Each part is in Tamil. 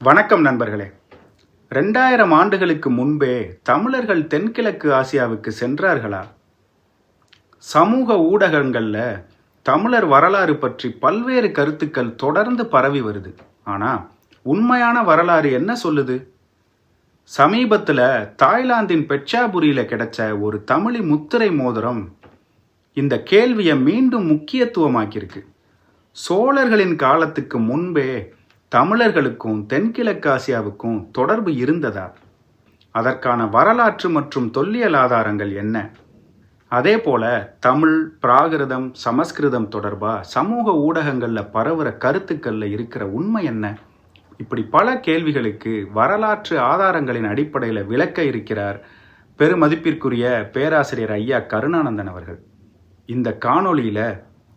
வணக்கம் நண்பர்களே. 2000 ஆண்டுகளுக்கு முன்பே தமிழர்கள் தென்கிழக்கு ஆசியாவுக்கு சென்றார்களா? சமூக ஊடகங்கள்ல தமிழர் வரலாறு பற்றி பல்வேறு கருத்துக்கள் தொடர்ந்து பரவி வருது. ஆனா உண்மையான வரலாறு என்ன சொல்லுது? சமீபத்துல தாய்லாந்தின் பெட்சாபுரியில கிடைச்ச ஒரு தமிழி முத்திரை மோதிரம் இந்த கேள்வியை மீண்டும் முக்கியத்துவமாக்கியிருக்கு. சோழர்களின் காலத்துக்கு முன்பே தமிழர்களுக்கும் தென்கிழக்கு ஆசியாவுக்கும் தொடர்பு இருந்ததா? அதற்கான வரலாற்று மற்றும் தொல்லியல் ஆதாரங்கள் என்ன? அதே போல தமிழ், பிராகிருதம், சமஸ்கிருதம் தொடர்பா சமூக ஊடகங்கள்ல பரவுற கருத்துக்கள்ல இருக்கிற உண்மை என்ன? இப்படி பல கேள்விகளுக்கு வரலாற்று ஆதாரங்களின் அடிப்படையில் விளக்க இருக்கிறார் பெருமதிப்பிற்குரிய பேராசிரியர் ஐயா கருணானந்தன் அவர்கள். இந்த காணொளியில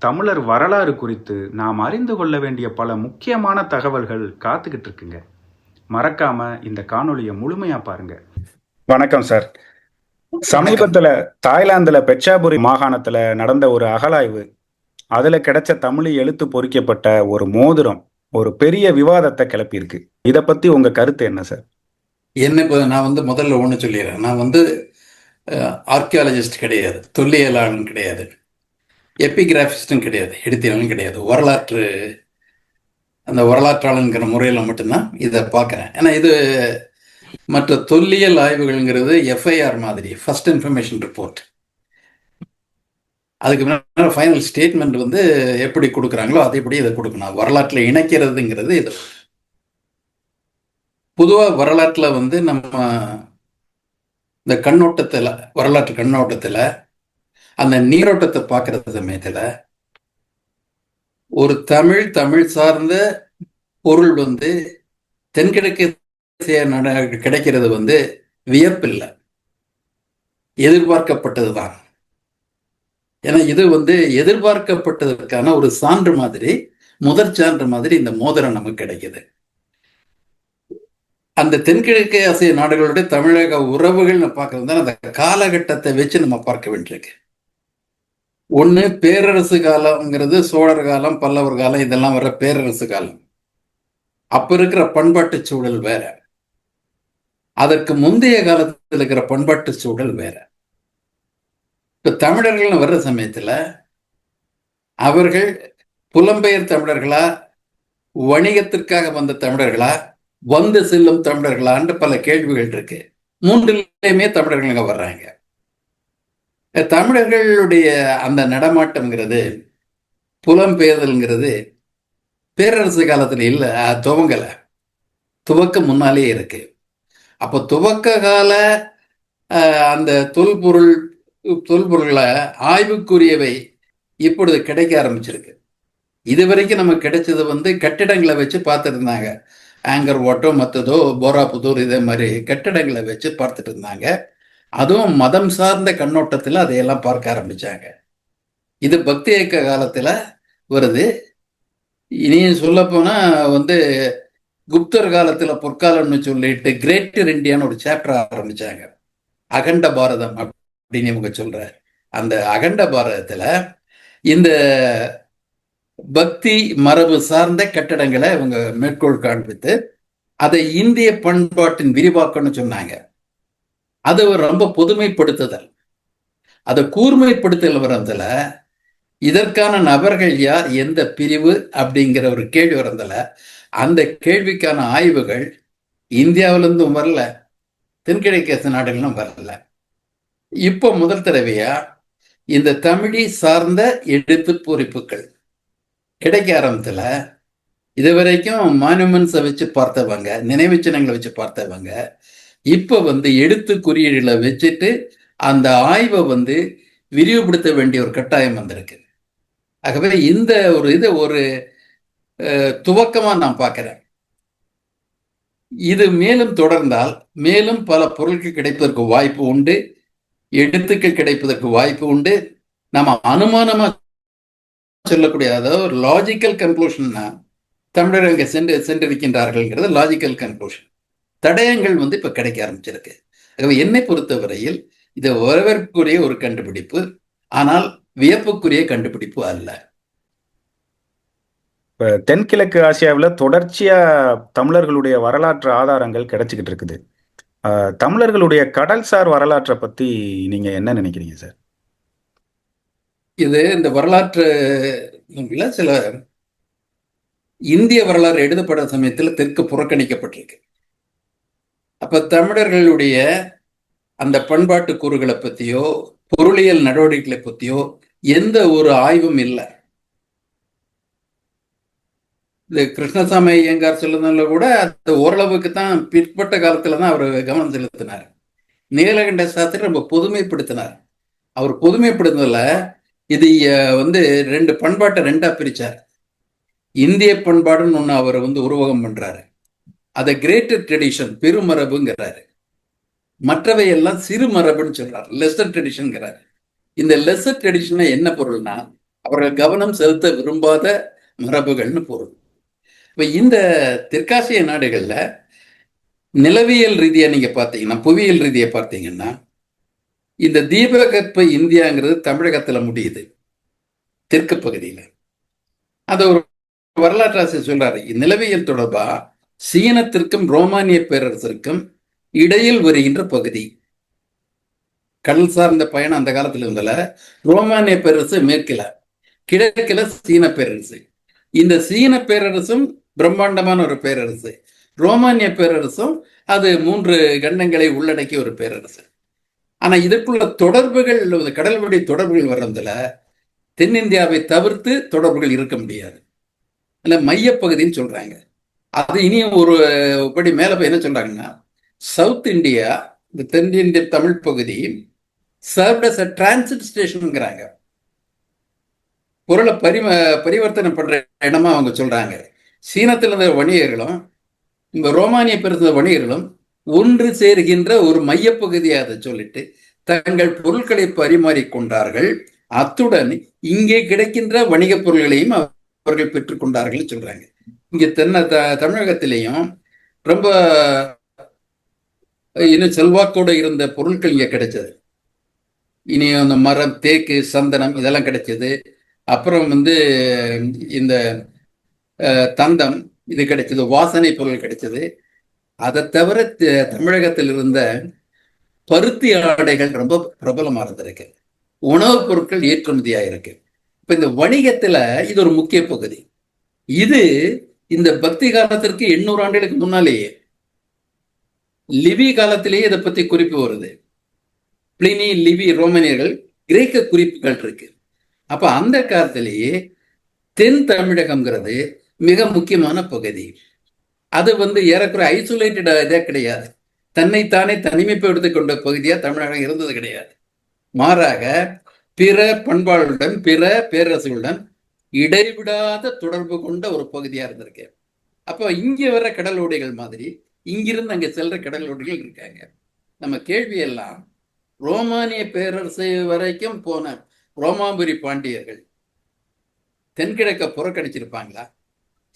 தமிழர் வரலாறு குறித்து நாம் அறிந்து கொள்ள வேண்டிய பல முக்கியமான தகவல்கள் காத்துக்கிட்டு இருக்குங்க. மறக்காம இந்த காணொளியை முழுமையா பாருங்க. வணக்கம் சார். சமீபத்துல தாய்லாந்துல பெட்சாபுரி மாகாணத்துல நடந்த ஒரு அகழாய்வு, அதுல கிடைச்ச தமிழ் எழுத்து பொறிக்கப்பட்ட ஒரு மோதிரம் ஒரு பெரிய விவாதத்தை கிளப்பியிருக்கு. இதை பத்தி உங்க கருத்து என்ன சார்? என்ன இப்போ நான் முதல்ல ஒன்று சொல்லிடுறேன். நான் ஆர்கியாலஜிஸ்ட் கிடையாது, தொல்லியலாளன் கிடையாது, எபிகிராஃபிஸ்டும் கிடையாது, எழுத்தியாளனும் கிடையாது. அந்த வரலாற்றாளனுங்கிற முறையில் மட்டும்தான் இதை பார்க்குறேன். ஏன்னா இது மற்ற தொல்லியல் ஆய்வுகள்ங்கிறது எஃப்ஐஆர் மாதிரி, ஃபர்ஸ்ட் இன்ஃபர்மேஷன் ரிப்போர்ட். அதுக்கு முன்னாடி ஃபைனல் ஸ்டேட்மெண்ட் எப்படி கொடுக்குறாங்களோ அதேபடி இதை கொடுக்கணும். வரலாற்றில் இணைக்கிறதுங்கிறது இது. பொதுவாக வரலாற்றில் நம்ம இந்த கண்ணோட்டத்தில், வரலாற்று கண்ணோட்டத்தில் அந்த நீரோட்டத்தை பார்க்கறது சமயத்தில் ஒரு தமிழ் சார்ந்த பொருள் தென்கிழக்கு கிடைக்கிறது வியப்பில்லை, எதிர்பார்க்கப்பட்டது தான். ஏன்னா இது எதிர்பார்க்கப்பட்டதற்கான ஒரு சான்று மாதிரி, முதற் சான்று மாதிரி இந்த மோதிரம் நமக்கு கிடைக்குது. அந்த தென்கிழக்கு ஆசிய நாடுகளுடைய தமிழக உறவுகள் பார்க்கறது அந்த காலகட்டத்தை வச்சு நம்ம பார்க்க வேண்டியிருக்கு. ஒன்று பேரரசு காலம்ங்கிறது சோழர் காலம், பல்லவர் காலம், இதெல்லாம் வர்ற பேரரசு காலம். அப்ப இருக்கிற பண்பாட்டு சூழல் வேற, அதற்கு முந்தைய காலத்தில் இருக்கிற பண்பாட்டு சூழல் வேற. இப்ப தமிழர்கள் வர்ற சமயத்துல அவர்கள் புலம்பெயர் தமிழர்களா, வணிகத்திற்காக வந்த தமிழர்களா, வந்து செல்லும் தமிழர்களான்னு பல கேள்விகள் இருக்கு. மூன்றிலுமே தமிழர்கள் வர்றாங்க. தமிழர்களுடைய அந்த நடமாட்டம்ங்கிறது, புலம்பெயர்தல்ங்கிறது பேரரசு காலத்துல இல்லை, துவக்க முன்னாலே இருக்கு. அப்போ துவக்க கால அந்த தொல்பொருள்களை ஆய்வுக்குரியவை இப்பொழுது கிடைக்க ஆரம்பிச்சிருக்கு. இது வரைக்கும் நமக்கு கிடைச்சது கட்டிடங்களை வச்சு பார்த்துட்டு இருந்தாங்க. ஆங்கர் ஓட்டோ மற்றதோ போராபுதூர் இதே மாதிரி கட்டிடங்களை வச்சு பார்த்துட்டு இருந்தாங்க. அதுவும் மதம் சார்ந்த கண்ணோட்டத்தில் அதையெல்லாம் பார்க்க ஆரம்பிச்சாங்க. இது பக்தி இயக்க காலத்துல வருது. இனியும் சொல்ல போனா குப்தர் காலத்துல பொற்காலம்னு சொல்லிட்டு கிரேட்டர் இந்தியான்னு ஒரு சாப்டர் ஆரம்பிச்சாங்க. அகண்ட பாரதம் அப்படின்னு இவங்க சொல்ற அந்த அகண்ட பாரதத்துல இந்த பக்தி மரபு சார்ந்த கட்டடங்களை இவங்க மேற்கோள் காண்பித்து அதை இந்திய பண்பாட்டின் விரிவாக்கம்னு சொன்னாங்க. அது ரொம்ப பொதுமைப்படுத்துதல், அதை கூர்மைப்படுத்தல் வரதுல இதற்கான நபர்கள் யார், எந்த பிரிவு அப்படிங்கிற ஒரு கேள்வி வரதுல அந்த கேள்விக்கான ஆய்வுகள் இந்தியாவிலிருந்தும் வரல, தென்கிழக்கு நாடுகளும் வரல. இப்போ முதல் தடவையா இந்த தமிழி சார்ந்த எழுத்து பொறிப்புகள் கிடைக்க ஆரம்பத்துல இதுவரைக்கும் மானுமெண்ட்ஸை வச்சு பார்த்தவங்க, நினைவு சின்னங்களை வச்சு பார்த்தவங்க இப்ப எழுத்து குறியீடுகளை வச்சுட்டு அந்த ஆய்வை விரிவுபடுத்த வேண்டிய ஒரு கட்டாயம் வந்திருக்கு. ஆகவே இந்த ஒரு துவக்கமா நான் பார்க்கிறேன். இது மேலும் தொடர்ந்தால் மேலும் பல பொருட்கள் கிடைப்பதற்கு வாய்ப்பு உண்டு, எழுத்துக்கள் கிடைப்பதற்கு வாய்ப்பு உண்டு. நம்ம அனுமானமா சொல்லக்கூடிய, அதாவது ஒரு லாஜிக்கல் கன்க்ளூஷன்னா தமிழர் அங்கே சென்றிருக்கின்றார்கள்ங்கிறது லாஜிக்கல் கன்க்ளூஷன். தடயங்கள் இப்ப கிடைக்க ஆரம்பிச்சிருக்கு. என்னை பொறுத்தவரையில் இது வரவேற்புக்குரிய ஒரு கண்டுபிடிப்பு, ஆனால் வியப்புக்குரிய கண்டுபிடிப்பு அல்ல. இப்போ தென்கிழக்கு ஆசியாவில் தொடர்ச்சியா தமிழர்களுடைய வரலாற்று ஆதாரங்கள் கிடைச்சிக்கிட்டு இருக்குது. தமிழர்களுடைய கடல்சார் வரலாற்றை பத்தி நீங்க என்ன நினைக்கிறீங்க சார்? இது இந்த வரலாற்று சில இந்திய வரலாறு எழுதப்பட சமயத்தில் தெற்கு புறக்கணிக்கப்பட்டிருக்கு. அப்ப தமிழர்களுடைய அந்த பண்பாட்டு கூறுகளை பத்தியோ பொருளியல் நடவடிக்கைகளை பத்தியோ எந்த ஒரு ஆய்வும் இல்லை. இந்த கிருஷ்ணசாமி ஐயங்கார் சொல்லுறதுல கூட அந்த ஓரளவுக்கு தான் பிற்பட்ட காலத்துல தான் அவர் கவனம் செலுத்தினார். நீலகண்ட சாஸ்திரி ரொம்ப பொதுமைப்படுத்தினார். அவர் பொதுமைப்படுத்துறதுல இது ரெண்டு பண்பாட்டை ரெண்டா பிரிச்சார். இந்திய பண்பாடுன்னு ஒண்ணு அவர் உருவகம் பண்றாரு. அதை கிரேட்டர் ட்ரெடிஷன் பெருமரபுங்கிறாரு. மற்றவை எல்லாம் சிறு மரபுன்னு சொல்றாரு, லெசர் ட்ரெடிஷன்ங்கிறாரு. இந்த லெசர் ட்ரெடிஷன் என்ன பொருள்னா அவர்கள் கவனம் செலுத்த விரும்பாத மரபுகள்னு பொருள். இப்ப இந்த தெற்காசிய நாடுகள்ல நிலவியல் ரீதியா நீங்க பார்த்தீங்கன்னா, புவியியல் ரீதியா பார்த்தீங்கன்னா, இந்த தீபகற்ப இந்தியாங்கிறது தமிழகத்துல முடியுது, தெற்கு பகுதியில. அதை ஒரு வரலாற்று ஆசிரியர் சொல்றாரு, நிலவியல் தொடர்பா சீனத்திற்கும் ரோமானிய பேரரசிற்கும் இடையில் வருகின்ற பகுதி. கடல் சார்ந்த பயணம் அந்த காலத்துல இருந்தல. ரோமானிய பேரரசு மேற்கில, கிழக்கில சீன பேரரசு. இந்த சீன பேரரசும் பிரம்மாண்டமான ஒரு பேரரசு, ரோமானிய பேரரசும் அது 3 கண்டங்களை உள்ளடக்கிய ஒரு பேரரசு. ஆனா இதற்குள்ள தொடர்புகள், கடல்வழி தொடர்புகள் வர்றதுல தென்னிந்தியாவை தவிர்த்து தொடர்புகள் இருக்க முடியாது. இல்ல மையப்பகுதின்னு சொல்றாங்க. அது இனியும் ஒரு படி மேல போய் என்ன சொல்றாங்கன்னா, சவுத் இந்தியா, இந்த தென்னிந்திய தமிழ் பகுதி சர்வ்ட் அஸ் a transit ஸ்டேஷன்ங்கிறாங்க. பொருளை பரிவர்த்தனை பண்ற இடமா அவங்க சொல்றாங்க. சீனத்தில் இருந்த வணிகர்களும் இந்த ரோமானிய பேரரசு வணிகர்களும் ஒன்று சேருகின்ற ஒரு மையப்பகுதியை அதை சொல்லிட்டு தங்கள் பொருட்களை பரிமாறிக்கொண்டார்கள். அத்துடன் இங்கே கிடைக்கின்ற வணிக பொருள்களையும் அவர்கள் பெற்றுக்கொண்டார்கள் சொல்றாங்க. இங்க தமிழகத்திலையும் ரொம்ப இன்னும் செல்வாக்கோடு இருந்த பொருட்கள் இங்க கிடைச்சது. இனி அந்த மரம், தேக்கு, சந்தனம் இதெல்லாம் கிடைச்சது. அப்புறம் இந்த தந்தம் இது கிடைச்சது, வாசனை பொருள் கிடைச்சது. அதை தவிர தமிழகத்தில் இருந்த பருத்தி ஆடைகள் ரொம்ப பிரபலமா இருந்திருக்கு. உணவுப் பொருட்கள் ஏற்றுமதியா இருக்கு. இப்ப இந்த வணிகத்துல இது ஒரு முக்கிய பகுதி. இது இந்த பக்தி காலத்திற்கு 800 ஆண்டுகளுக்கு முன்னாலேயே, லிவி காலத்திலேயே இதை பத்தி குறிப்பு வருது. பிளினி, லிவி, ரோமானியர்கள், கிரேக்க குறிப்புகள் இருக்கு. அப்ப அந்த காலத்திலேயே தென் தமிழகம்ங்கிறது மிக முக்கியமான பகுதி. அது ஏறக்குறை ஐசோலேட்டட் இதே கிடையாது, தன்னைத்தானே தனிமைப்படுத்திக் கொண்ட பகுதியா தமிழகம் இருந்தது கிடையாது. மாறாக பிற பண்பாடுகளுடன், பிற பேரரசுகளுடன் இடைவிடாத தொடர்பு கொண்ட ஒரு பகுதியா இருந்திருக்கு. அப்போ இங்க வர்ற கடலோடிகள் மாதிரி இங்கிருந்து அங்க செல்ற கடலோடிகள் இருக்காங்க. நம்ம கேள்வி எல்லாம், ரோமானிய பேரரசு வரைக்கும் போன ரோமாபுரி பாண்டியர்கள் தென்கிழக்க புறக்கணிச்சிருப்பாங்களா?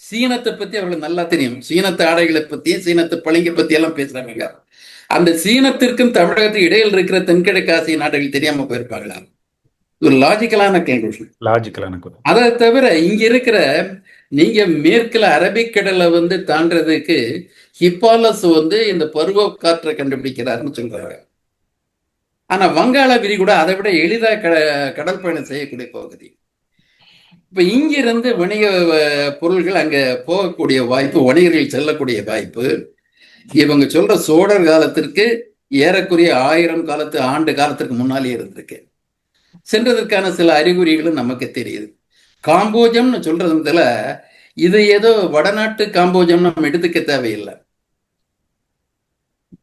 சீனத்தை பத்தி அவர்களுக்கு நல்லா தெரியும். சீனத்து ஆடைகளை பத்தியும் சீனத்து பளிங்கை பத்தி எல்லாம் பேசுறாங்க. அந்த சீனத்திற்கும் தமிழகத்துக்கு இடையில் இருக்கிற தென்கிழக்கு ஆசிய நாடுகள் தெரியாம போயிருப்பாங்களா? ஒரு லாஜிக்கலான கன்க்ளூஷன். அதை தவிர இங்க இருக்கிற நீங்க மேற்குல அரபிக்கடலை தாண்டதுக்கு ஹிப்பாலஸ் இந்த பருவ காற்றை கண்டுபிடிக்கிறாருன்னு சொல்றாங்க. ஆனா வங்காள விரிகுடா அதை விட எளிதா கடல் பயணம் செய்யக்கூடிய பகுதி. இப்ப இங்கிருந்து வணிக பொருள்கள் அங்க போகக்கூடிய வாய்ப்பு, வணிகர்கள் செல்லக்கூடிய வாய்ப்பு இவங்க சொல்ற சோழர் காலத்திற்கு ஏறக்குறைய 1000 ஆண்டு காலத்திற்கு முன்னாலே இருந்திருக்கு. சென்றதற்கான சில அறிகுறிகளும் நமக்கு தெரியுது. காம்போஜம்னு சொல்றதுல இது ஏதோ வடநாட்டு காம்போஜம் நம்ம எடுத்துக்க தேவையில்லை.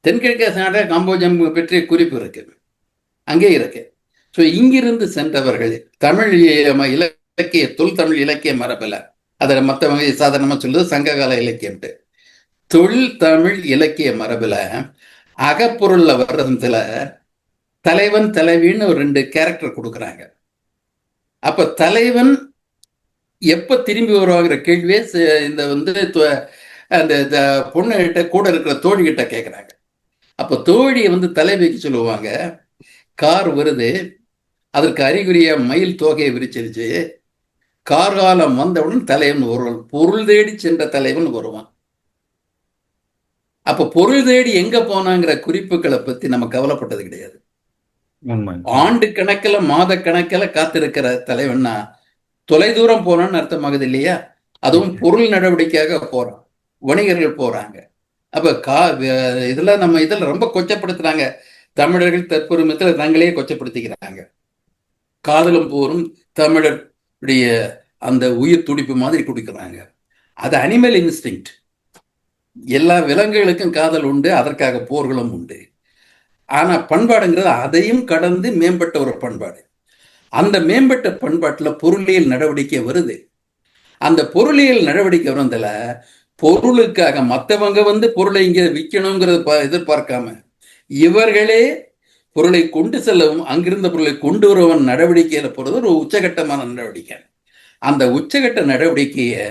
தென்கிழக்கு நாட காம்போஜம் பற்றிய குறிப்பு இருக்கு, அங்கே இருக்கு. ஸோ இங்கிருந்து சென்றவர்கள் தமிழ் இலக்கிய, தொல் தமிழ் இலக்கிய மரபில், அதில் மற்றவங்க சாதாரணமா சொல்றது சங்ககால இலக்கியம்ட்டு, தொல் தமிழ் இலக்கிய மரபுல அகப்பொருள்ல வர்றதுல தலைவன் தலைவின்னு ஒரு 2 கேரக்டர் கொடுக்குறாங்க. அப்ப தலைவன் எப்ப திரும்பி வருவாங்கிற கேள்வியே இந்த அந்த பொண்ணு கிட்ட, கூட இருக்கிற தோழி கிட்ட கேட்கிறாங்க. அப்ப தோழியை தலைவிக்கு சொல்லுவாங்க, கார் வருது, அதற்கு அறிகுறிய மயில் தோகையை விரிச்சிருச்சு, கார்காலம் வந்தவுடன் தலைவன் ஒருவன், பொருள் தேடி சென்ற தலைவன் வருவான். அப்ப பொருள் தேடி எங்க போனாங்கிற குறிப்புகளை பத்தி நம்ம கவலைப்பட்டது கிடையாது. ஆண்டு கணக்கில் மாத கணக்கில் காத்திருக்கிற தலைவன்னா தொலைதூரம் போனான்னு அர்த்தமாகுது இல்லையா? அதுவும் பொருள் நடவடிக்கையாக போறான், வணிகர்கள் போறாங்க. அப்ப இதுல நம்ம இதுல ரொம்ப கொச்சப்படுத்துறாங்க. தமிழர்கள் தற்பெருமத்தில் தங்களையே கொச்சப்படுத்திக்கிறாங்க. காதலும் போரும் தமிழருடைய அந்த உயிர் துடிப்பு மாதிரி குடிக்கிறாங்க. அது அனிமல் இன்ஸ்டிங். எல்லா விலங்குகளுக்கும் காதல் உண்டு, அதற்காக போர்களும் உண்டு. ஆனா பண்பாடுங்கிறது அதையும் கடந்து மேம்பட்ட ஒரு பண்பாடு. அந்த மேம்பட்ட பண்பாட்டில் பொருளியல் நடவடிக்கை வருது. அந்த பொருளியல் நடவடிக்கை வரதுல பொருளுக்காக மற்றவங்க பொருளை இங்கே விற்கணுங்கிறத எதிர்பார்க்காம இவர்களே பொருளை கொண்டு செல்லவும் அங்கிருந்த பொருளை கொண்டு வரவன் நடவடிக்கையில போறது ஒரு உச்சகட்டமான நடவடிக்கை. அந்த உச்சகட்ட நடவடிக்கையை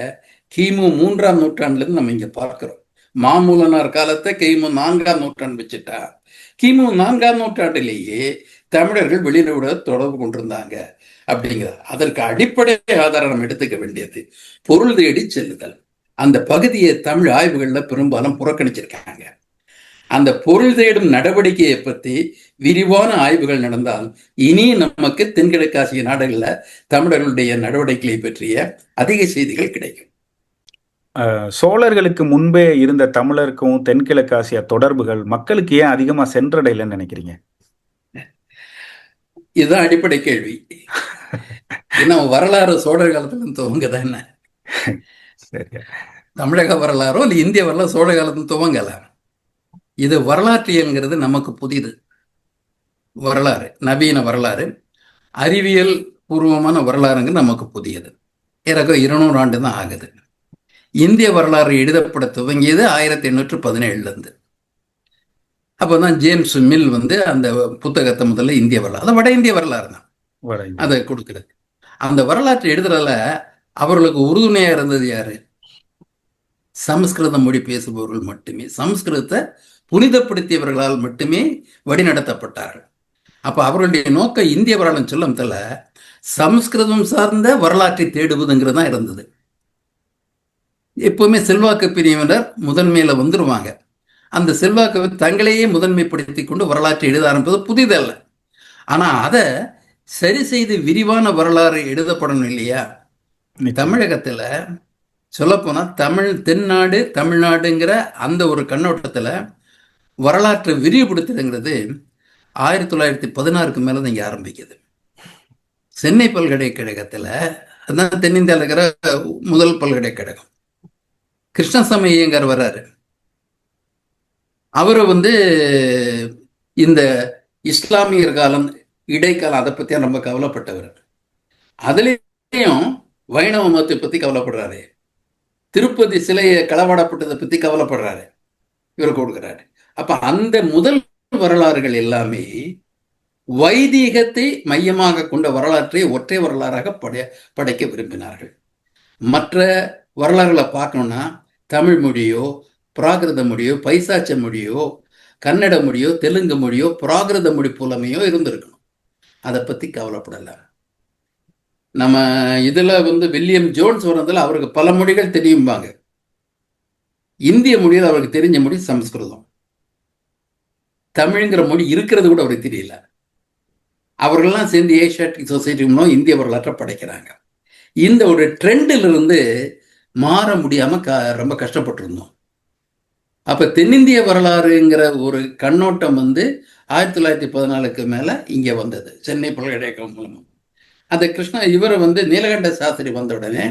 கிமு 3ஆம் நூற்றாண்டுல நம்ம இங்க பார்க்கிறோம். மாமூலனார் காலத்தை கிமு 4ஆம் நூற்றாண்டு வச்சுட்டா, கிமு 4ஆம் நூற்றாண்டிலேயே தமிழர்கள் வெளியிட தொடர்பு கொண்டிருந்தாங்க அப்படிங்கிற அதற்கு அடிப்படை ஆதாரம் நம்ம எடுத்துக்க வேண்டியது பொருள் தேடி செல்லுதல். அந்த பகுதியை தமிழ் ஆய்வுகள்ல பெரும்பாலும் புறக்கணிச்சிருக்காங்க. அந்த பொருள் தேடும் நடவடிக்கையை பற்றி விரிவான ஆய்வுகள் நடந்தால் இனி நமக்கு தென்கிழக்காசிய நாடுகள்ல தமிழர்களுடைய நடவடிக்கைகளை பற்றிய அதிக செய்திகள் கிடைக்கும். சோழர்களுக்கு முன்பே இருந்த தமிழருக்கும் தென்கிழக்காசிய தொடர்புகள் மக்களுக்கு ஏன் அதிகமா சென்றடையலன்னு நினைக்கிறீங்க? இதுதான் அடிப்படை கேள்வி. இன்னும் வரலாறு சோழர் காலத்துல துவங்கதான் என்ன? தமிழக வரலாறோ இல்லை இந்திய வரலாறு சோழ காலத்துல துவங்கல. இது வரலாற்றியல்ங்கிறது நமக்கு புதிது. வரலாறு நவீன வரலாறு, அறிவியல் பூர்வமான வரலாறுங்கிறது நமக்கு புதியது. ஏறக்க 200 ஆண்டு தான் ஆகுது. இந்திய வரலாறு எழுதப்பட துவங்கியது 1817 இருந்து. அப்போதான் ஜேம்ஸ் மில் அந்த புத்தகத்தை முதல்ல இந்திய வரலாறு, அது வட இந்திய வரலாறு தான் அதை கொடுக்கிறது. அந்த வரலாற்றை எழுதுறதுல அவர்களுக்கு உறுதுணையா இருந்தது யாரு? சமஸ்கிருத மொழி பேசுபவர்கள் மட்டுமே, சமஸ்கிருதத்தை புனிதப்படுத்தியவர்களால் மட்டுமே வழிநடத்தப்பட்டார்கள். அப்ப அவர்களுடைய நோக்கம் இந்திய வரலாறு சொல்லத்துல சமஸ்கிருதம் சார்ந்த வரலாற்றை தேடுவதுங்கிறது தான் இருந்தது. எப்பவுமே செல்வாக்கு பிரிவினர் முதன்மையில வந்துருவாங்க. அந்த செல்வாக்கை தங்களையே முதன்மைப்படுத்தி கொண்டு வரலாற்றை எழுத ஆரம்பிப்பது புதிதல்ல. ஆனா அதை சரி செய்து விரிவான வரலாறு எழுதப்படணும் இல்லையா? தமிழகத்துல சொல்லப்போனா தென்னாடு தமிழ்நாடுங்கிற அந்த ஒரு கண்ணோட்டத்துல வரலாற்றை விரிவுபடுத்துதுங்கிறது 1916க்கு மேலதான் இங்க ஆரம்பிக்குது. சென்னை பல்கலைக்கழகத்துல அதான் தென்னிந்தியாவில் இருக்கிற முதல் பல்கலைக்கழகம். கிருஷ்ணசாமி ஐயங்கார் வர்றாரு. அவரு இந்த இஸ்லாமியர் காலம் இடைக்காலம் அதை பத்தி ரொம்ப கவலைப்பட்டவர். அதுலயும் வைணவ மதத்தை பத்தி கவலைப்படுறாரு. திருப்பதி சிலையை களவாடப்பட்டதை பத்தி கவலைப்படுறாரு. இவர் கொடுக்கிறாரு. அப்ப அந்த முதல் வரலாறுகள் எல்லாமே வைதீகத்தை மையமாக கொண்ட வரலாற்றை ஒற்றை வரலாறாக படைக்க விரும்பினார்கள். மற்ற வரலாறுகளை பார்க்கணும்னா தமிழ் மொழியோ பிராகிருத மொழியோ பைசாச்ச மொழியோ கன்னட மொழியோ தெலுங்கு மொழியோ பிராகிருத மொழி புலமையோ இருந்திருக்கணும். அதை பத்தி கவலைப்படல. நம்ம இதுல வில்லியம் ஜோன்ஸ் வர்றதுல அவருக்கு பல மொழிகள் தெரியும்பாங்க. இந்திய மொழியில் அவருக்கு தெரிஞ்ச மொழி சமஸ்கிருதம். தமிழ்ங்கிற மொழி இருக்கிறது கூட அவருக்கு தெரியல. அவர்கள்லாம் சேர்ந்து ஏஷியாட்டிக் சொசைட்டி மூலம் இந்திய வரலாற்றை படைக்கிறாங்க. இந்த ஒரு ட்ரெண்டில் இருந்து மாற முடியாம ரொம்ப கஷ்டப்பட்டிருந்தோம். அப்ப தென்னிந்திய வரலாறுங்கிற ஒரு கண்ணோட்டம் 1914க்கு மேல இங்க வந்தது சென்னை பல்கலைக்கழகம் மூலமா. அந்த இவர் நீலகண்ட சாஸ்திரி வந்த உடனே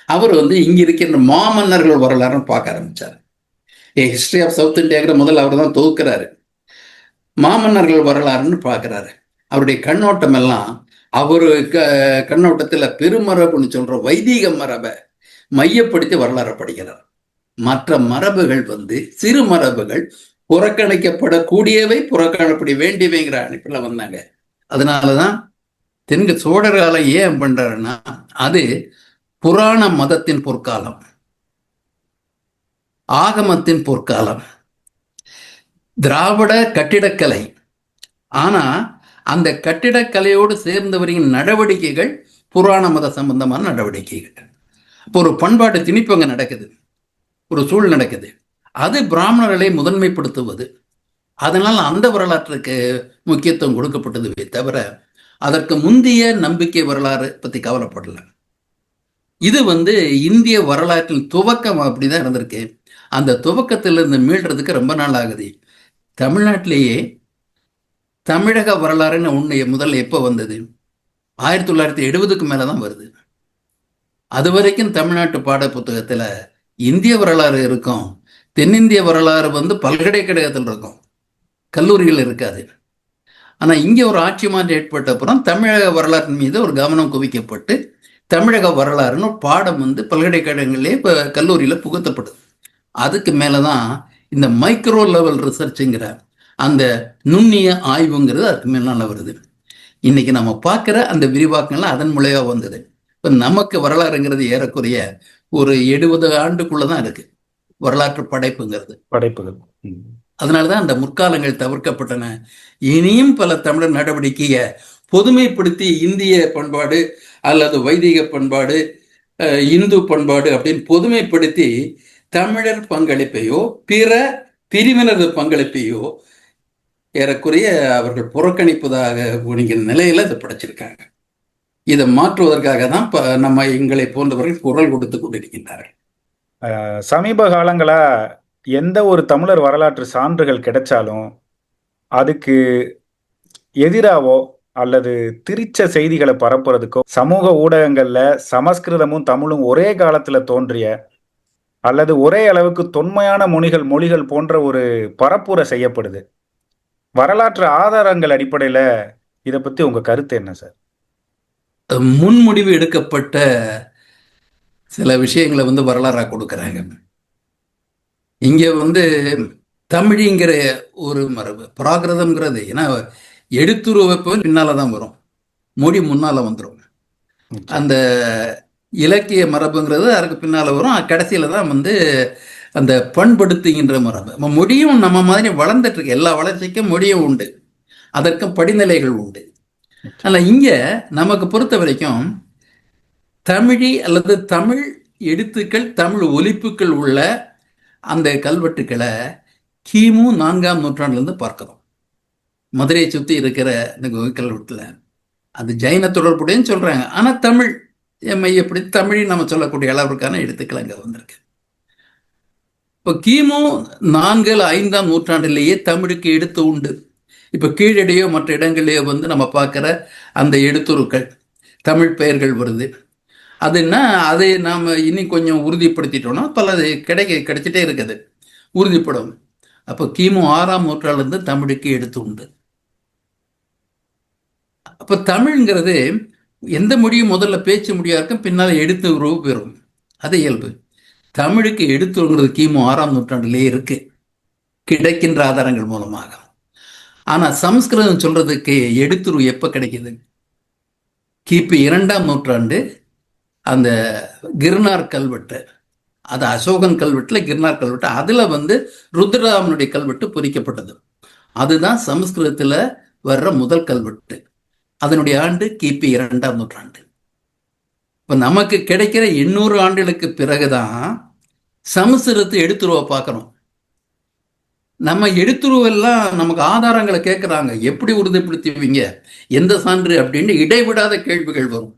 அவர் இங்க இருக்கின்ற மாமன்னர்கள் வரலாறுன்னு பார்க்க ஆரம்பிச்சார். ஹிஸ்டரி ஆஃப் சவுத் இந்தியாங்கிற முதல்ல அவர் தான் தொகுக்கிறாரு. மாமன்னர்கள் வரலாறுன்னு பார்க்கிறாரு. அவருடைய கண்ணோட்டம் எல்லாம் அவரு கண்ணோட்டத்துல பெருமரபுன்னு சொல்ற வைதீக மரபை மையப்படுத்தி வரலாறு படிக்கிறார். மற்ற மரபுகள் சிறு மரபுகள் புறக்கணிக்கப்படக்கூடியவை, புறக்கணிப்பட வேண்டியவைங்கிற அனுப்பில வந்தாங்க. அதனாலதான் சோழர் காலம் ஏன் பண்றாருன்னா அது புராண மதத்தின் பொற்காலம், ஆகமத்தின் பொற்காலம், திராவிட கட்டிடக்கலை. ஆனா அந்த கட்டிடக்கலையோடு சேர்ந்தவரின் நடவடிக்கைகள் புராண மத சம்பந்தமான நடவடிக்கைகள். இப்போ ஒரு பண்பாட்டு திணிப்பு அங்கே நடக்குது, ஒரு சூழல் நடக்குது. அது பிராமணர்களை முதன்மைப்படுத்துவது. அதனால் அந்த வரலாற்றுக்கு முக்கியத்துவம் கொடுக்கப்பட்டதுவே தவிர அதற்கு முந்தைய நம்பிக்கை வரலாறு பற்றி கவலைப்படல. இது இந்திய வரலாற்றின் துவக்கம் அப்படிதான் இருந்திருக்கு. அந்த துவக்கத்திலிருந்து மீள்றதுக்கு ரொம்ப நாள் ஆகுது. தமிழ்நாட்டிலேயே தமிழக வரலாறுன்னு ஒன்று முதல்ல எப்போ வந்தது? 1970க்கு மேலதான் வருது. அது வரைக்கும் தமிழ்நாட்டு பாட புத்தகத்துல இந்திய வரலாறு இருக்கும், தென்னிந்திய வரலாறு பல்கலைக்கழகத்தில் இருக்கும், கல்லூரிகள் இருக்காது. ஆனா இங்க ஒரு ஆட்சி மாற்றம் ஏற்பட்ட அப்புறம் தமிழக வரலாற்றின் மீது ஒரு கவனம் குவிக்கப்பட்டு தமிழக வரலாறுன்னு பாடம் பல்கலைக்கழகங்களே இப்போ கல்லூரியில புகுத்தப்படுது. அதுக்கு மேலதான் இந்த மைக்ரோ லெவல் ரிசர்ச்சுங்கிற அந்த நுண்ணிய ஆய்வுங்கிறது அதுக்கு மேலால வருது. இன்னைக்கு நம்ம பார்க்குற அந்த விரிவாக்கங்கள்லாம் அதன் மூலமா வந்தது. இப்போ நமக்கு வரலாறுங்கிறது ஏறக்குறைய ஒரு 70 ஆண்டுக்குள்ளதான் இருக்கு வரலாற்று படைப்புகள். அதனாலதான் அந்த முற்காலங்கள் தவிர்க்கப்பட்டன. இனியும் பல தமிழர் நடவடிக்கையை பொதுமைப்படுத்தி இந்திய பண்பாடு அல்லது வைதிக பண்பாடு, இந்து பண்பாடு அப்படின்னு பொதுமைப்படுத்தி தமிழர் பங்களிப்பையோ பிற பிரிவினரது பங்களிப்பையோ ஏறக்குறைய அவர்கள் புறக்கணிப்பதாக நிலையில இதை படைச்சிருக்காங்க. இதை மாற்றுவதற்காக தான் நம்ம எங்களை போன்றவர்கள் குரல் கொடுத்து கொண்டிருக்கின்றார்கள். சமீப காலங்களா எந்த ஒரு தமிழர் வரலாற்று சான்றுகள் கிடைச்சாலும் அதுக்கு எதிராவோ அல்லது திரிச்ச செய்திகளை பரப்புறதுக்கோ சமூக ஊடகங்கள்ல சமஸ்கிருதமும் தமிழும் ஒரே காலத்துல தோன்றிய அல்லது ஒரே அளவுக்கு தொன்மையான மொழிகள் போன்ற ஒரு பரப்புரை செய்யப்படுது. வரலாற்று ஆதாரங்கள் அடிப்படையில இதை பத்தி உங்க கருத்து என்ன சார்? முன்முடிவு எடுக்கப்பட்ட சில விஷயங்களை வரலாறா கொடுக்கறாங்க. இங்க தமிழிங்கிற ஒரு மரபு, பிராகிருதம்ங்கிறது ஏன்னா எடுத்துருவப்ப பின்னாலதான் வரும், மொழி முன்னால வந்துடும். அந்த இலக்கிய மரபுங்கிறது அதுக்கு பின்னால வரும். கடைசியில தான் அந்த பண்படுத்துகின்ற மரபு. மொழியும் நம்ம மாதிரி வளர்ந்துட்டு இருக்கு. எல்லா வளர்ச்சிக்கும் மொழியும் உண்டு, அதற்கும் படிநிலைகள் உண்டு. ஆனா இங்க நமக்கு பொறுத்த வரைக்கும் தமிழி அல்லது தமிழ் எழுத்துக்கள், தமிழ் ஒலிப்புகள் உள்ள அந்த கல்வெட்டுக்களை கிமு 4ஆம் நூற்றாண்டுலேருந்து பார்க்கிறோம். மதுரையை சுற்றி இருக்கிற இந்த கல்வெட்டுல அது ஜைன தொடர்புடையன்னு சொல்றாங்க. ஆனா தமிழ் எப்படி தமிழ் நம்ம சொல்லக்கூடிய அளவிற்கான எழுத்துக்கள் அங்க வந்திருக்கு. இப்போ கிமு 4 5ஆம் நூற்றாண்டிலேயே தமிழுக்கு எழுத்து உண்டு. இப்போ கீழடியோ மற்ற இடங்களையோ நம்ம பார்க்குற அந்த எழுத்துருக்கள், தமிழ் பெயர்கள் வருது. அதுன்னா அதை நாம் இன்னும் கொஞ்சம் உறுதிப்படுத்திட்டோம்னா பல கிடைச்சிட்டே இருக்குது, உறுதிப்படும். அப்போ கிமு 6ஆம் நூற்றாண்டுலேருந்து தமிழுக்கு எழுத்து உண்டு. அப்போ தமிழ்ங்கிறது எந்த மொழியும் முதல்ல பேச்சு மொழியா இருக்கும், பின்னால் எடுத்து உறவு பெறும், அது இயல்பு. தமிழுக்கு எடுத்துங்கிறது கிமு 6ஆம் நூற்றாண்டிலேயே இருக்கு, கிடைக்கின்ற ஆதாரங்கள் மூலமாக. ஆனா சமஸ்கிருதம் சொல்றதுக்கு எடுத்துரு எப்ப கிடைக்குது? கிபி 2ஆம் நூற்றாண்டு அந்த கிர்னார் கல்வெட்டு, அது அசோகன் கல்வெட்டுல கிர்னார் கல்வெட்டு, அதுல ருத்ரராமனுடைய கல்வெட்டு பொறிக்கப்பட்டது. அதுதான் சமஸ்கிருதத்துல வர்ற முதல் கல்வெட்டு. அதனுடைய ஆண்டு கிபி 2ஆம் நூற்றாண்டு. இப்ப நமக்கு கிடைக்கிற 800 ஆண்டுகளுக்கு பிறகுதான் சமஸ்கிருதத்தை எடுத்துருவ பார்க்கணும். நம்ம எடுத்துருவெல்லாம் நமக்கு ஆதாரங்களை கேட்குறாங்க, எப்படி உறுதிப்படுத்துவீங்க, எந்த சான்று அப்படின்னு இடைவிடாத கேள்விகள் வரும்.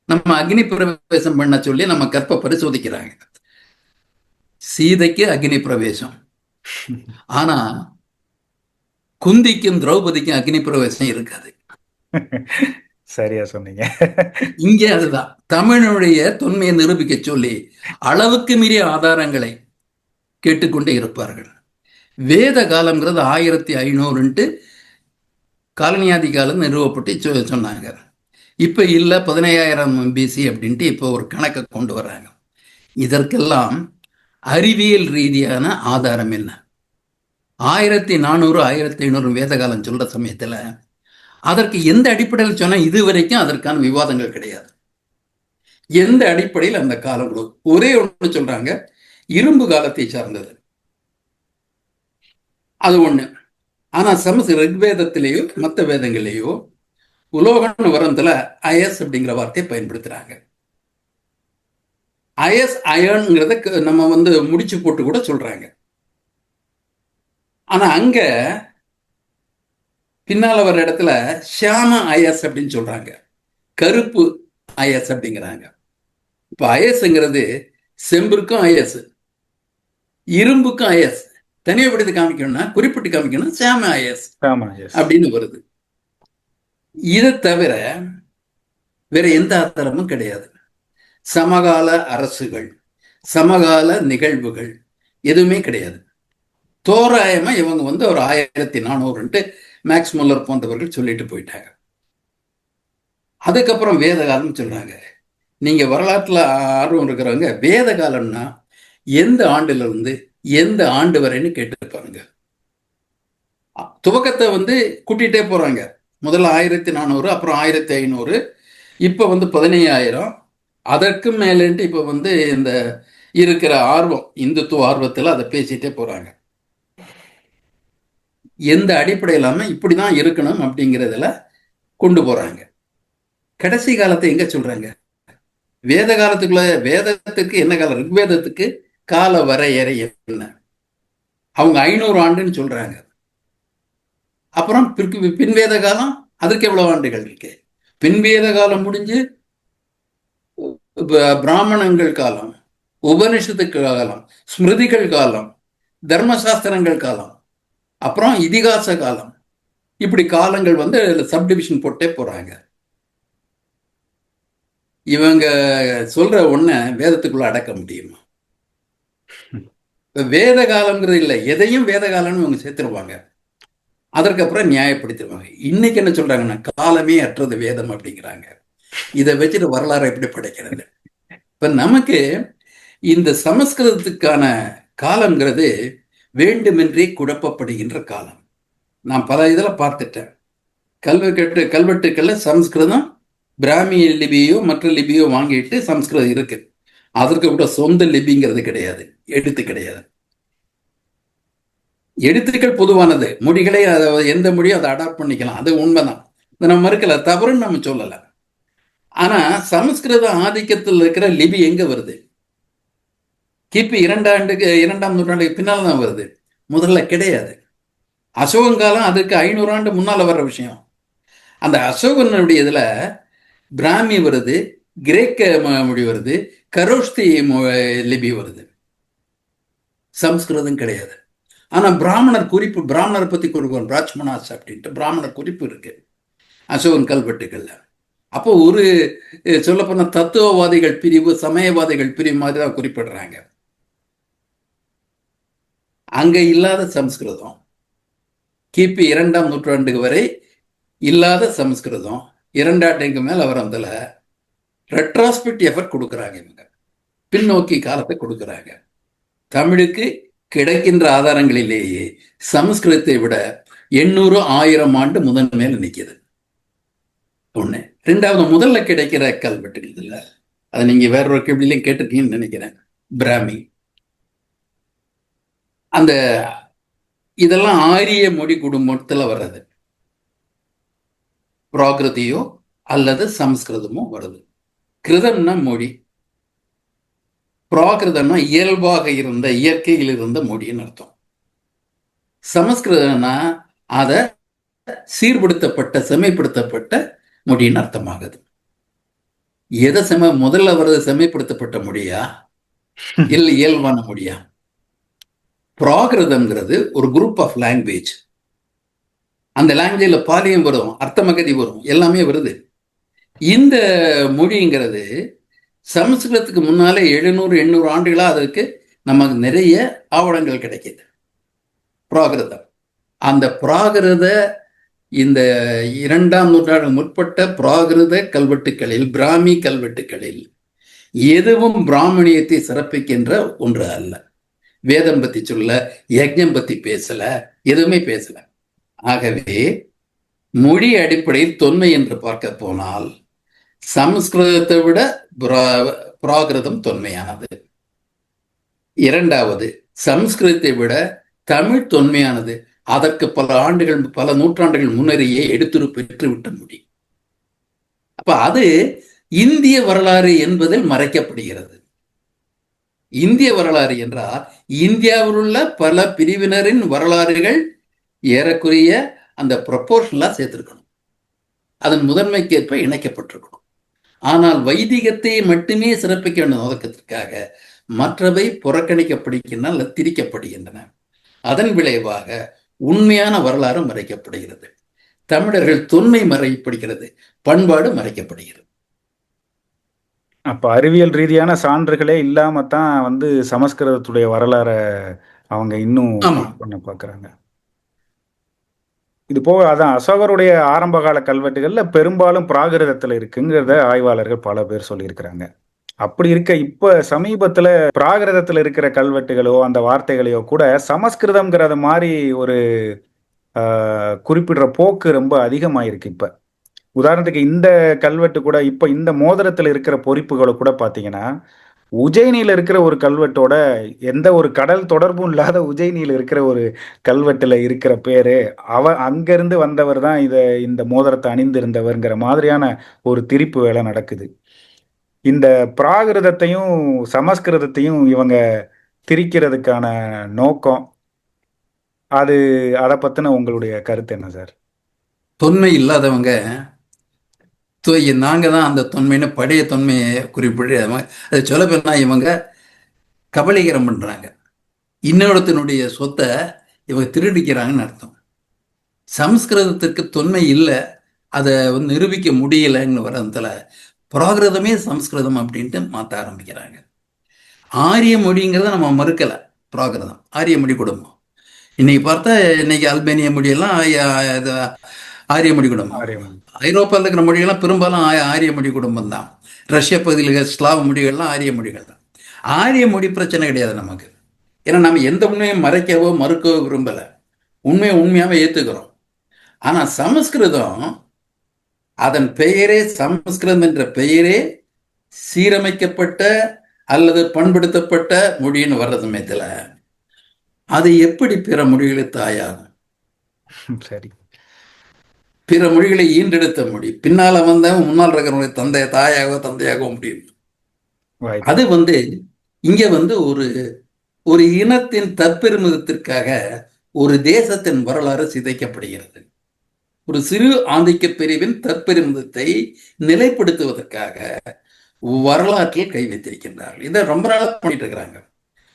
நம்ம அக்னி பிரவேசம் பண்ண சொல்லி நம்ம கற்ப பரிசோதிக்கிறாங்க. சீதைக்கு அக்னி பிரவேசம், ஆனா குந்திக்கும் திரௌபதிக்கும் அக்னி பிரவேசம் இருக்காது. சரியா சொன்னீங்க. இங்கே அதுதான் தமிழனுடைய தொன்மையை நிரூபிக்க சொல்லி அளவுக்கு மீறிய ஆதாரங்களை கேட்டுக்கொண்டே இருப்பார்கள். வேத காலம்ங்கிறது 1500 காலனியாதி காலம் நிறுவப்பட்டு சொன்னாங்க. இப்ப இல்ல 15000 பிசி அப்படின்ட்டு இப்போ ஒரு கணக்கை கொண்டு வர்றாங்க. இதற்கெல்லாம் அறிவியல் ரீதியான ஆதாரம் என்ன? 1400 1500 வேத காலம் சொல்ற சமயத்துல அதற்கு எந்த அடிப்படையில் சொன்னா இதுவரைக்கும் அதற்கான விவாதங்கள் கிடையாது. எந்த அடிப்படையில் அந்த காலம் ஒரே ஒன்று சொல்றாங்க, இரும்பு காலத்தை சார்ந்தது, அது ஒண்ணு. ஆனா ரிக்வேதத்திலேயோ மற்ற வேதங்களையோ உலோகம்னு வரதுல அயஸ் அப்படிங்கிற வார்த்தையை பயன்படுத்துறாங்க. அயஸ் அயன்ங்கிறத நம்ம முடிச்சு போட்டு கூட சொல்றாங்க. ஆனா அங்க பின்னால வர்ற இடத்துல ஷியாம அயஸ் அப்படின்னு சொல்றாங்க, கருப்பு அயஸ் அப்படிங்கிறாங்க. இப்ப அயஸ்ங்கிறது செம்பிற்கும் அயஸ், இரும்புக்கும் அயஸ். தனியப்படுத்தி காமிக்கணும்னா, குறிப்பிட்டு காமிக்கணும், ஷியாம அயஸ் அப்படின்னு வருது. இதை தவிர வேற எந்த ஆதாரமும் கிடையாது. சமகால அரசுகள், சமகால நிகழ்வுகள் எதுவுமே கிடையாது. தோராயமா இவங்க ஒரு 1400 மேக்ஸ் முல்லர் போன்றவர்கள் சொல்லிட்டு போயிட்டாங்க. அதுக்கப்புறம் வேத காலம் சொல்றாங்க. நீங்க வரலாற்றுல ஆர்வம் இருக்கிறவங்க வேத காலம்னா எந்த ஆண்டுல இருந்து எந்த ஆண்டு வரைன்னு கேட்டு பாருங்க. துவக்கத்தை கூட்டிகிட்டே போறாங்க. முதல்ல 1400, அப்புறம் 1500, இப்ப 15000, அதற்கு மேலேன்ட்டு இப்ப இந்த இருக்கிற ஆர்வம், இந்துத்துவ ஆர்வத்தில் அதை பேசிட்டே போறாங்க. எந்த அடிப்படை இல்லாம இப்படிதான் இருக்கணும் அப்படிங்கிறதுல கொண்டு போறாங்க. கடைசி காலத்தை எங்க சொல்றாங்க? வேத காலத்துக்குள்ள, வேதத்துக்கு என்ன காலம்? ரிக்வேதத்துக்கு கால வரையறை என்ன? அவங்க 500 ஆண்டுன்னு சொல்றாங்க. அப்புறம் பின்வேத காலம், அதற்கு எவ்வளவு ஆண்டுகள் இருக்கு? பின்வேத காலம் முடிஞ்சு பிராமணங்கள் காலம், உபனிஷத்துக்கு காலம், ஸ்மிருதிகள் காலம், தர்மசாஸ்திரங்கள் காலம், அப்புறம் இதிகாச காலம், இப்படி காலங்கள் சப்டிவிஷன் போட்டே போறாங்க. இவங்க சொல்ற ஒண்ண வேதத்துக்குள்ள அடக்க முடியுமா? வேத காலம்ங்கிறது இல்லை, எதையும் வேத காலம்னு இவங்க சேர்த்துருவாங்க. அதற்கப்புறம் நியாயப்படுத்திடுவாங்க. இன்னைக்கு என்ன சொல்றாங்கன்னா, காலமே அற்றது வேதம் அப்படிங்கிறாங்க. இதை வச்சுட்டு வரலாறு எப்படி படைக்கிறது? இப்ப நமக்கு இந்த சமஸ்கிருதத்துக்கான காலம்ங்கிறது வேண்டுமென்றே குழப்பப்படுகின்ற காலம். நான் பல இதில் பார்த்துட்டேன். கல்வெட்டுக்கள்ல சமஸ்கிருதம் பிராமிய லிபியோ மற்ற லிபியோ வாங்கிட்டு சமஸ்கிருதம் இருக்கு. அதற்கு கூட சொந்த லிபிங்கிறது கிடையாது, எழுத்து கிடையாது. எழுத்துக்கள் பொதுவானது, மொழிகளை எந்த மொழியும் அதை அடாப்ட் பண்ணிக்கலாம், அது உண்மைதான், நம்ம மறுக்கல, தவறுன்னு நம்ம சொல்லல. ஆனா சமஸ்கிருத ஆதிக்கத்தில் இருக்கிற லிபி எங்க வருது? கிபி 2ஆம் நூற்றாண்டுக்கு பின்னால்தான் வருது, முதல்ல கிடையாது. அசோகங்காலம் அதுக்கு 500 ஆண்டு முன்னால வர்ற விஷயம். அந்த அசோகனுடைய இதுல பிராமி வருது, கிரேக்க மொழி வருது, கரோஷ்தி லிபி வருது, சம்ஸ்கிருதம் கிடையாது. ஆனா பிராமணர் குறிப்பு, பிராமணரை பத்தி கொடுக்குறோம், பிராச்மனாஸ் அப்படின்ட்டு பிராமணர் குறிப்பு இருக்கு அசோகன் கல்வெட்டுகள்ல. அப்போ ஒரு சொல்லப்போன தத்துவவாதிகள் பிரிவு, சமயவாதிகள் பிரிவு மாதிரி தான் குறிப்பிடுறாங்க. அங்க இல்லாத சமஸ்கிருதம், கிபி 2ஆம் நூற்றாண்டு வரை இல்லாத சமஸ்கிருதம், 2 ஆண்டுக்கு மேல வரதுல ரெட்ராஸ்பெக்ட் எஃபர்ட் கொடுக்குறாங்க. இவங்க பின்னோக்கி காலத்தை கொடுக்குறாங்க. தமிழுக்கு கிடைக்கின்ற ஆதாரங்களிலேயே சமஸ்கிருதத்தை விட 800-1000 ஆண்டு முதன் மேல நிற்கிது. ஒண்ணு. ரெண்டாவது, முதல்ல கிடைக்கிற கல்வெட்டுகள் இல்ல, அதை நீங்க வேறொரு கேள்வியிலையும் கேட்டிருக்கீங்கன்னு நினைக்கிறேன், பிராமி. அந்த இதெல்லாம் ஆரிய மொழி குடும்பத்துல வர்றது, பிராகிருதியோ அல்லது சமஸ்கிருதமோ வருது. கிருதம்னா மொழி, பிராகிருதம்னா இயல்பாக இருந்த, இயற்கையில் இருந்த மொழின்னு அர்த்தம். சமஸ்கிருதம்னா அதை சீர்படுத்தப்பட்ட, செம்மைப்படுத்தப்பட்ட மொழின்னு அர்த்தமாகுது. எதை முதல்ல வர்றது செம்மைப்படுத்தப்பட்ட மொழியா இல்லை இயல்பான மொழியா? பிராகிருதம்ங்கிறது ஒரு குரூப் ஆஃப் லாங்குவேஜ். அந்த லாங்குவேஜ்ல பாலியம் வரும், அர்த்தமகதி வரும், எல்லாமே வருது. இந்த மொழிங்கிறது சமஸ்கிருதத்துக்கு முன்னாலே 700-800 ஆண்டுகளா அதற்கு நமக்கு நிறைய ஆவணங்கள் கிடைக்கிது. பிராகிருதம், அந்த பிராகிருத இந்த 2ஆம் நூற்றாண்டு முற்பட்ட பிராகிருத கல்வெட்டுக்களில், பிராமி கல்வெட்டுக்களில் எதுவும் பிராமணியத்தை சிறப்பிக்கின்ற ஒன்று அல்ல. வேதம் பத்தி சொல்ல, யஜ்ஞம் பத்தி பேசல, எதுவுமே பேசல. ஆகவே மொழி அடிப்படையில் தொன்மை என்று பார்க்க போனால் சமஸ்கிருதத்தை விட பிராகிருதம் தொன்மையானது. இரண்டாவது, சமஸ்கிருதத்தை விட தமிழ் தொன்மையானது. அதற்கு பல ஆண்டுகள், பல நூற்றாண்டுகள் முன்னரேயே எடுத்துரு பெற்றுவிட்ட மொழி. அப்ப அது இந்திய வரலாறு என்பதில் மறைக்கப்படுகிறது. இந்திய வரலாறு என்றால் இந்தியாவில் உள்ள பல பிரிவினரின் வரலாறுகள் ஏறக்குறைய அந்த ப்ரொபோர்ஷனலா சேர்த்திருக்கணும், அதன் முதன்மைக்கேற்ப இணைக்கப்பட்டிருக்கணும். ஆனால் வைதிகத்தை மட்டுமே சிறப்பிக்க வேண்டும் நோக்கத்திற்காக மற்றவை புறக்கணிக்கப்படுகின்றன, திரிக்கப்படுகின்றன. அதன் விளைவாக உண்மையான வரலாறு மறைக்கப்படுகிறது, தமிழர்கள் தொன்மை மறைக்கப்படுகிறது, பண்பாடு மறைக்கப்படுகிறது. அப்ப அறிவியல் ரீதியான சான்றுகளே இல்லாம தான் சமஸ்கிருதத்துடைய வரலாறை அவங்க இன்னும் ஆமா, பண்ண பார்க்குறாங்க. இது போக அதான் அசோகருடைய ஆரம்ப கால கல்வெட்டுகள்ல பெரும்பாலும் பிராகிருதத்துல இருக்குங்கிறத ஆய்வாளர்கள் பல பேர் சொல்லியிருக்கிறாங்க. அப்படி இருக்க இப்ப சமீபத்துல பிராகிருதத்துல இருக்கிற கல்வெட்டுகளோ அந்த வார்த்தைகளையோ கூட சமஸ்கிருதம்ங்கிறத மாதிரி ஒரு குறிப்பிடுற போக்கு ரொம்ப அதிகமாயிருக்கு இப்ப. உதாரணத்துக்கு இந்த கல்வெட்டு கூட இப்ப இந்த மோதிரத்துல இருக்கிற பொறிப்புகளை கூட பாத்தீங்கன்னா, உஜ்ஜயினியில இருக்கிற ஒரு கல்வெட்டோட எந்த ஒரு கடல் தொடர்பும் இல்லாத உஜ்ஜயினியில இருக்கிற ஒரு கல்வெட்டுல இருக்கிற பேரு, அங்கிருந்து வந்தவர் தான் இந்த மோதிரத்தை அணிந்திருந்தவர்ங்கிற மாதிரியான ஒரு திரிப்பு வேலை நடக்குது. இந்த பிராகிருதத்தையும் சமஸ்கிருதத்தையும் இவங்க திரிக்கிறதுக்கான நோக்கம் அது, அதை பத்தின உங்களுடைய கருத்து என்ன சார்? தொன்மை இல்லாதவங்க நாங்க தான் அந்த தொன்மைன்னு பழைய தொன்மையை குறிப்பிட்டு அதை சொல்ல போனா இவங்க கபலீகரம் பண்றாங்க, இன்னொருத்தனுடைய சொத்தை இவங்க திருடிக்கிறாங்கன்னு அர்த்தம். சம்ஸ்கிருதத்திற்கு தொன்மை இல்லை, அதை நிரூபிக்க முடியலைன்னு வரதுல பிராகிருதமே சம்ஸ்கிருதம் அப்படின்ட்டு மாற்ற ஆரம்பிக்கிறாங்க. ஆரிய மொழிங்கிறத நம்ம மறுக்கலை, பிராகிருதம் ஆரிய மொழி குடும்பம். இன்னைக்கு பார்த்தா இன்னைக்கு அல்பேனிய மொழியெல்லாம் ஆரிய மொழி குடும்பம். ஐரோப்பாவில் இருக்கிற மொழிகள்லாம் பெரும்பாலும் ஆரிய மொழி குடும்பம் தான். ரஷ்ய பகுதியில் இருக்கிற ஸ்லாவ் மொழிகள்லாம் ஆரிய மொழிகள் தான். ஆரிய மொழி பிரச்சனை கிடையாது நமக்கு, ஏன்னா நம்ம எந்த உண்மையும் மறைக்கவோ மறுக்கவோ விரும்பலை, உண்மையை உண்மையாவே ஏற்றுக்கிறோம். ஆனால் சமஸ்கிருதம், அதன் பெயரே சமஸ்கிருதம் என்ற பெயரே சீரமைக்கப்பட்ட அல்லது பண்படுத்தப்பட்ட மொழின்னு வர்ற சமயத்தில் அது எப்படி பிற மொழிகளுக்கு தாயாகும்? சரி, பிற மொழிகளை ஈண்டெடுத்த மொழி பின்னால வந்தவன் முன்னால் இருக்கிறவங்க தந்தையாகவோ முடியும். அது இங்க ஒரு இனத்தின் தற்பெருமிதத்திற்காக ஒரு தேசத்தின் வரலாறு சிதைக்கப்படுகிறது. ஒரு சிறு ஆதிக்க பிரிவின் தற்பெருமிதத்தை நிலைப்படுத்துவதற்காக வரலாற்றில் கை வைத்திருக்கின்றார்கள். இதை ரொம்ப நாளாக பண்ணிட்டு இருக்கிறாங்க.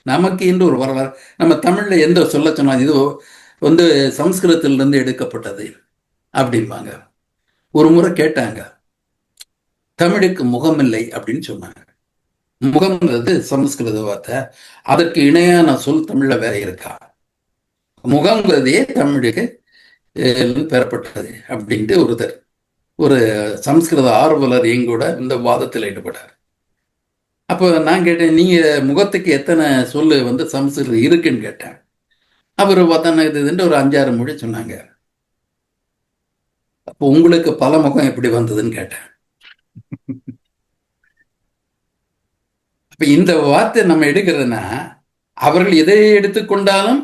நமக்கு இன்று ஒரு வரலாறு, நம்ம தமிழ்ல எந்த சொல்ல சொன்னா இது சமஸ்கிருதத்திலிருந்து எடுக்கப்பட்டது அப்படிம்பாங்க. ஒரு முறை கேட்டாங்க, தமிழுக்கு முகமில்லை அப்படின்னு சொன்னாங்க. முகம்ன்றது சமஸ்கிருத வார்த்தை, அதற்கு இணையான சொல் தமிழ்ல வேற இருக்கா? முகங்கிறதே தமிழுக்கு பெறப்பட்டது அப்படின்ட்டு ஒரு சமஸ்கிருத ஆர்வலர் எங்கூட இந்த வாதத்தில் ஈடுபட்டார். அப்போ நான் கேட்டேன், நீங்க முகத்துக்கு எத்தனை சொல்லு சமஸ்கிருதம் இருக்குன்னு கேட்டேன். அவர் பார்த்தா இதுன்ட்டு ஒரு 5-6 மொழி சொன்னாங்க. அப்போ உங்களுக்கு பல முகம் எப்படி வந்ததுன்னு கேட்டேன். அப்ப இந்த வார்த்தை நம்ம எடுக்கிறதுனா, அவர்கள் எதை எடுத்துக்கொண்டாலும்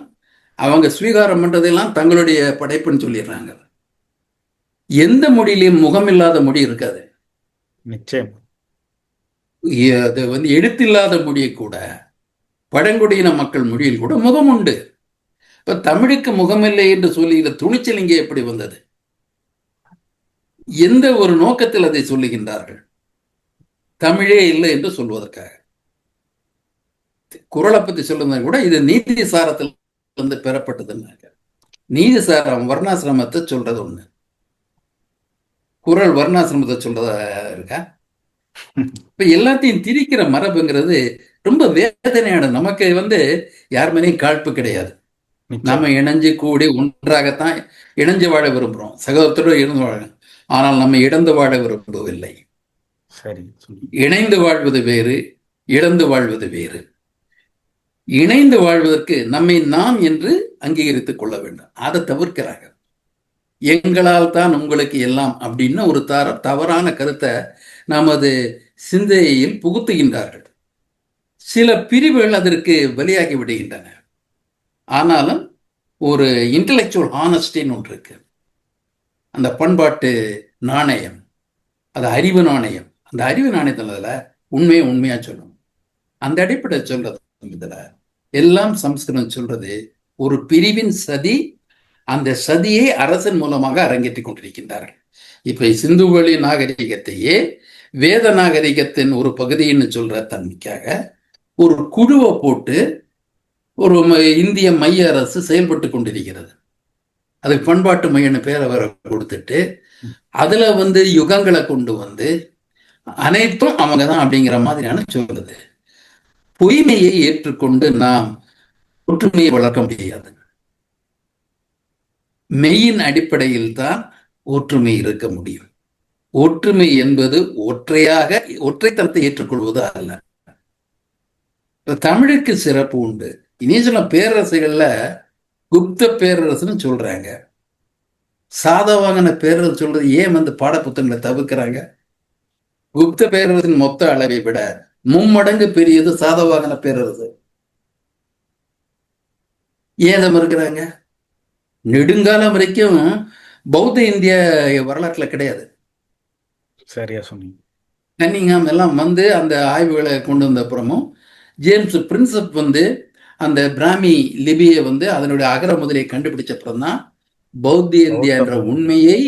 அவங்க ஸ்வீகாரம் பண்றதெல்லாம் தங்களுடைய படைப்புன்னு சொல்லிடுறாங்க. எந்த மொழியிலையும் முகம் இல்லாத மொழி இருக்காது. நிச்சயம். அது எழுத்தில்லாத மொழியை கூட, பழங்குடியின மக்கள் மொழியில் கூட முகம் உண்டு. இப்ப தமிழுக்கு முகமில்லை என்று சொல்லுகிற துணிச்சல் இங்கே எப்படி வந்தது? எந்த ஒரு நோக்கத்தில் அதை சொல்லுகின்றார்கள்? தமிழே இல்லை என்று சொல்வதற்காக. குறளை பத்தி சொல்லுங்க கூட இது நீதி சாரத்தில் பெறப்பட்டதுன்னாங்க. நீதி சாரம் வர்ணாசிரமத்தை சொல்றது ஒண்ணு, குறள் வர்ணாசிரமத்தை சொல்றதா இருக்கா? இப்ப எல்லாத்தையும் திரிக்கிற மரபுங்கிறது ரொம்ப வேதனையான. நமக்கு யார் மேலேயும் காழ்ப்பு கிடையாது. நம்ம இணைஞ்சு கூடி ஒன்றாகத்தான் இணைஞ்சு வாழ விரும்புறோம், சகோதரத்தோடு இணைந்து வாழ. ஆனால் நம்ம இழந்து வாழ விரும்பவில்லை. இணைந்து வாழ்வது வேறு, இழந்து வாழ்வது வேறு. இணைந்து வாழ்வதற்கு நம்மை நாம் என்று அங்கீகரித்துக் கொள்ள வேண்டும். அதை தவிர்க்கிறாங்க. எங்களால் தான் உங்களுக்கு எல்லாம் அப்படின்னு ஒரு தவறான கருத்தை நமது சிந்தையில் புகுத்துகின்றார்கள். சில பிரிவுகள் அதற்கு பலியாகி விடுகின்றன. ஆனாலும் ஒரு இன்டலெக்சுவல் ஹானஸ்டின்னு ஒன்று இருக்கு, அந்த பண்பாட்டு நாணயம். அது அறிவு நாணயம். அந்த அறிவு நாணயத்துல உண்மையை உண்மையா சொல்லணும். அந்த அடிப்படை சொல்றது இதுல எல்லாம் சமஸ்கிருதம் சொல்றது ஒரு பிரிவின் சதி. அந்த சதியை அரசன் மூலமாக அரங்கேற்றிக் கொண்டிருக்கின்றார்கள். இப்ப சிந்துவெளி நாகரிகத்தையே வேத நாகரிகத்தின் ஒரு பகுதின்னு சொல்ற தன்மைக்காக ஒரு குழுவை போட்டு ஒரு இந்திய மைய அரசு செயல்பட்டு கொண்டிருக்கிறது. அதுக்கு பண்பாட்டு மையன்னு பேரை வர கொடுத்துட்டு அதுல யுகங்களை கொண்டு வந்து அனைத்தும் அவங்க தான் அப்படிங்கிற மாதிரியான சொல்றது. பொய்மையை ஏற்றுக்கொண்டு நாம் ஒற்றுமையை வளர்க்க முடியாது. மெய்யின் அடிப்படையில் தான் ஒற்றுமை இருக்க முடியும். ஒற்றுமை என்பது ஒற்றைத்தனத்தை ஏற்றுக்கொள்வது அல்ல. தமிழுக்கு சிறப்பு உண்டு. இனி சில பேரரசுகள்ல குப்த பேரரசுன்னு சொல்றாங்க. சாதவாகன பேரரசு சொல்றது ஏன் பாட புத்தகங்களை தவிர்க்கிறாங்க? குப்த பேரரசின் மொத்த அளவை விட மும்மடங்கு பெரியது சாதவாகன பேரரசு. ஏன் இருக்கிறாங்க? நெடுங்காலம் வரைக்கும் பௌத்த இந்திய வரலாற்றுல கிடையாது. சரியா சொன்னீங்க. கன்னிங்ஹாம் எல்லாம் அந்த ஆய்வுகளை கொண்டு வந்த அப்புறமும் ஜேம்ஸ் பிரின்சப் அந்த பிராமி லிபியை அதனுடைய அகர முதலை கண்டுபிடிச்ச அப்புறம் தான் பௌத்த இந்தியா என்ற உண்மையை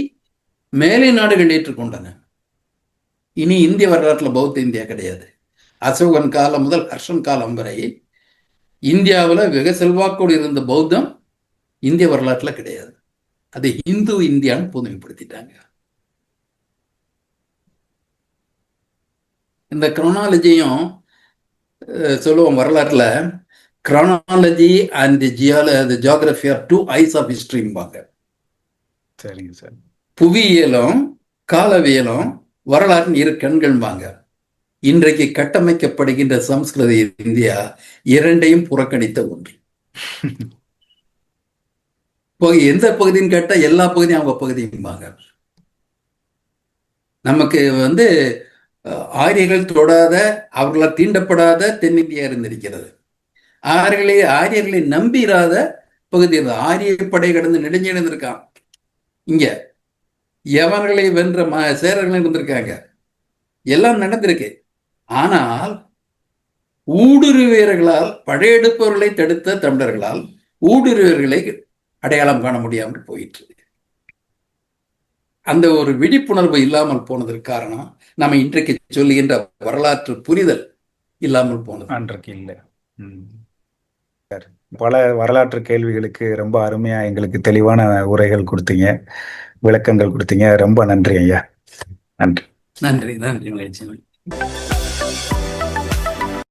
மேலை நாடுகள் ஏற்றுக்கொண்டன. இனி இந்திய வரலாற்றுல பௌத்த இந்தியா கிடையாது. அசோகன் காலம் முதல் ஹர்ஷன் காலம் வரை இந்தியாவில் வெகு செல்வாக்கோடு இருந்த பௌத்தம் இந்திய வரலாற்றுல கிடையாது. அது இந்து இந்தியான்னு பொதுமைப்படுத்திட்டாங்க. இந்த குரோனாலஜியும் சொல்லுவோம் வரலாற்றுல. Chronology and geography are two eyes of ஹிஸ்டரிம்பாங்க. சரிங்க சார். புவியியலும் காலவியலும் வரலாற்றின் இரு கண்கள்பாங்க. இன்றைக்கு கட்டமைக்கப்படுகின்ற சமஸ்கிருத இந்தியா இரண்டையும் புறக்கணித்த ஒன்று. எந்த பகுதின்னு கேட்டா எல்லா பகுதியும் அவங்க பகுதியும்பாங்க. நமக்கு ஆரியர்கள் தொடாத, அவர்களால் தீண்டப்படாத தென்னிந்தியா இருந்திருக்கிறது. ஆரியர்களை நம்பிராத பகுதி இருந்தது. ஆரிய படை கடந்து நெடுஞ்சிருந்திருக்கான். இங்க யவன்களை வென்ற சேரர்கள் இருந்திருக்காங்க. எல்லாம் நடந்திருக்கு. ஆனால் ஊடுருவியர்களால் படையெடுப்பவர்களை தடுத்த தமிழர்களால் ஊடுருவியர்களை அடையாளம் காண முடியாமல் போயிற்று. அந்த ஒரு விழிப்புணர்வு இல்லாமல் போனதற்கு காரணம் நம்ம இன்றைக்கு சொல்லுகின்ற வரலாற்று புரிதல் இல்லாமல் போனது. அன்றைக்கு இல்லை. பல வரலாற்று கேள்விகளுக்கு ரொம்ப அருமையா எங்களுக்கு தெளிவான உரைகள் கொடுத்தீங்க, விளக்கங்கள் கொடுத்தீங்க. ரொம்ப நன்றி ஐயா. நன்றி. நன்றி. நன்றி.